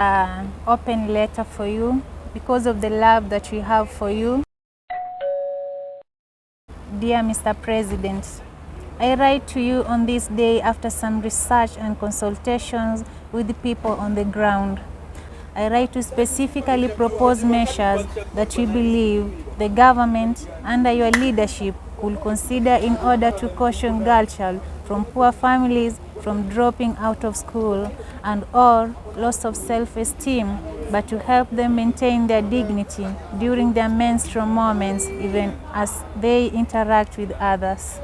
An open letter for you because of the love that we have for you. Dear Mr. President, I write to you on this day after some research and consultations with the people on the ground. I write to specifically propose measures that we believe the government, under your leadership, will consider in order to caution girl child from poor families from dropping out of school and or loss of self-esteem, but to help them maintain their dignity during their menstrual moments, even as they interact with others.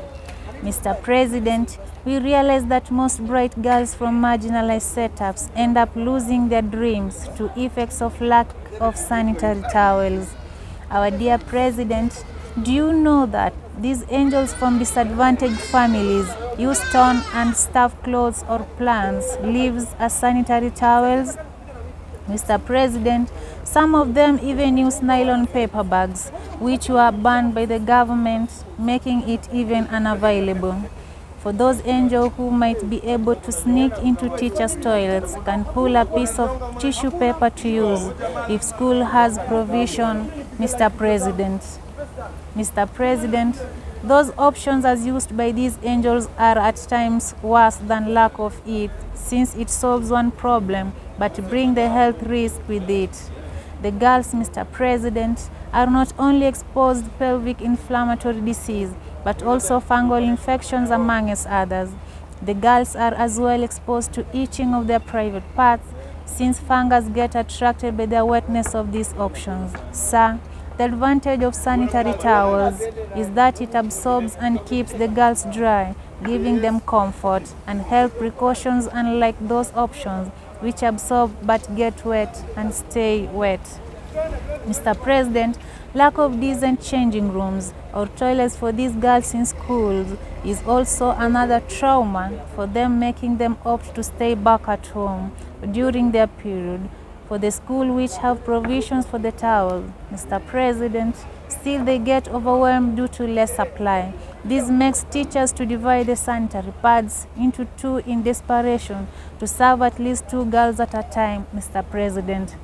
Mr. President, we realize that most bright girls from marginalized setups end up losing their dreams to effects of lack of sanitary towels. Our dear President, do you know that these angels from disadvantaged families use torn and stuffed clothes or plants, leaves as sanitary towels? Mr. President, some of them even use nylon paper bags, which were banned by the government, making it even unavailable. For those angels who might be able to sneak into teachers' toilets, can pull a piece of tissue paper to use if school has provision, Mr. President. Mr. President, those options as used by these angels are at times worse than lack of it, since it solves one problem, but bring the health risk with it. The girls, Mr. President, are not only exposed to pelvic inflammatory disease, but also fungal infections amongst others. The girls are as well exposed to itching of their private parts, since fungus get attracted by the wetness of these options. Sir, the advantage of sanitary towels is that it absorbs and keeps the girls dry, giving them comfort and health precautions, unlike those options which absorb but get wet and stay wet. Mr. President, lack of decent changing rooms or toilets for these girls in schools is also another trauma for them, making them opt to stay back at home during their period. For the school which have provisions for the towels, Mr. President, still they get overwhelmed due to less supply. This makes teachers to divide the sanitary pads into two in desperation to serve at least 2 girls at a time, Mr. President.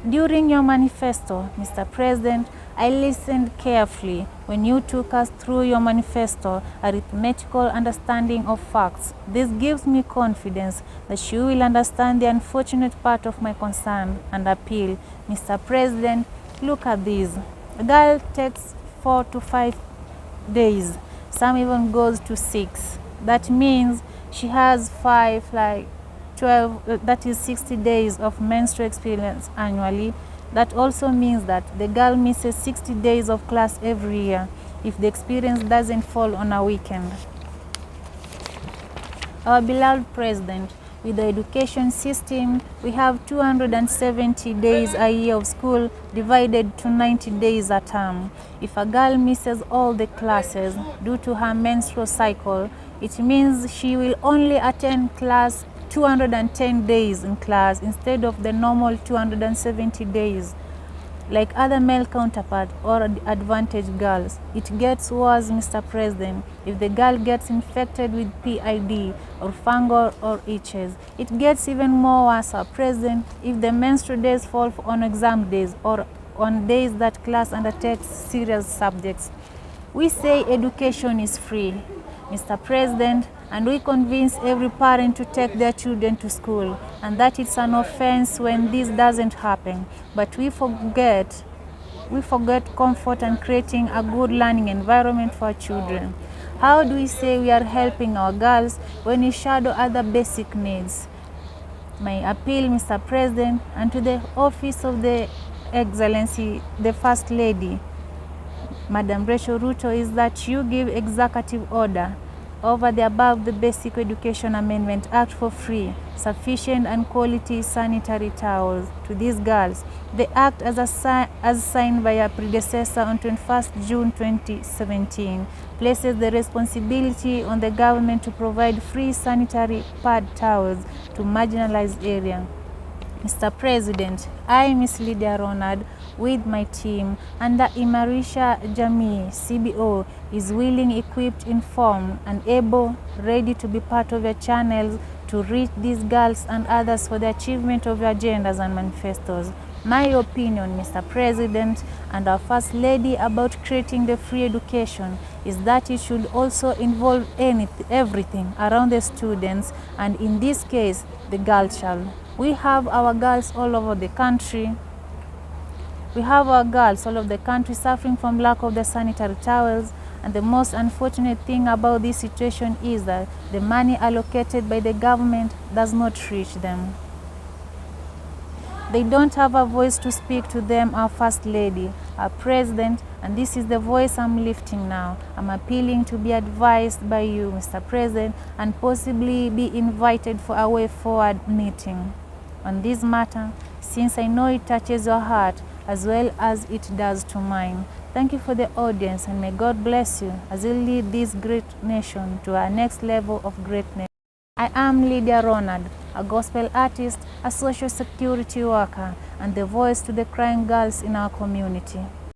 During your manifesto, Mr. President, I listened carefully when you took us through your manifesto, arithmetical understanding of facts. This gives me confidence that you will understand the unfortunate part of my concern and appeal. Mr. President, look at this. A girl takes 4 to 5 days. Some even goes to 6. That means she has 12, that is 60 days of menstrual experience annually. That also means that the girl misses 60 days of class every year if the experience doesn't fall on a weekend. Our beloved President, with the education system, we have 270 days a year of school divided to 90 days a term. If a girl misses all the classes due to her menstrual cycle, it means she will only attend class 210 days in class instead of the normal 270 days. Like other male counterparts or advantaged girls, it gets worse, Mr. President. If the girl gets infected with PID or fungal or itches, it gets even more worse, Sir President, if the menstrual days fall on exam days or on days that class undertakes serious subjects. We say education is free, Mr. President, and we convince every parent to take their children to school, and that it's an offense when this doesn't happen. But we forget comfort and creating a good learning environment for our children. How do we say we are helping our girls when we shadow other basic needs? My appeal, Mr. President, and to the Office of the Excellency, the First Lady, Madam Rachel Ruto, is that you give executive order over the above the Basic Education Amendment Act for free, sufficient and quality sanitary towels to these girls. The act, as signed by a predecessor on 21st June 2017, places the responsibility on the government to provide free sanitary pad towels to marginalized areas. Mr. President, I, Miss Lydia Ronad, with my team under Imarisha Jamii, CBO, is willing, equipped, informed, and able, ready to be part of your channels to reach these girls and others for the achievement of your agendas and manifestos. My opinion, Mr. President, and our First Lady about creating the free education is that it should also involve everything around the students, and in this case, the girl child. We have our girls all over the country. Suffering from lack of the sanitary towels, and the most unfortunate thing about this situation is that the money allocated by the government does not reach them. They don't have a voice to speak to them, our First Lady, our President, and this is the voice I'm lifting now. I'm appealing to be advised by you, Mr. President, and possibly be invited for a way forward meeting on this matter, since I know it touches your heart as well as it does to mine. Thank you for the audience, and may God bless you as you lead this great nation to our next level of greatness. I am Lydia Ronad, a gospel artist, a social security worker, and the voice to the crying girls in our community.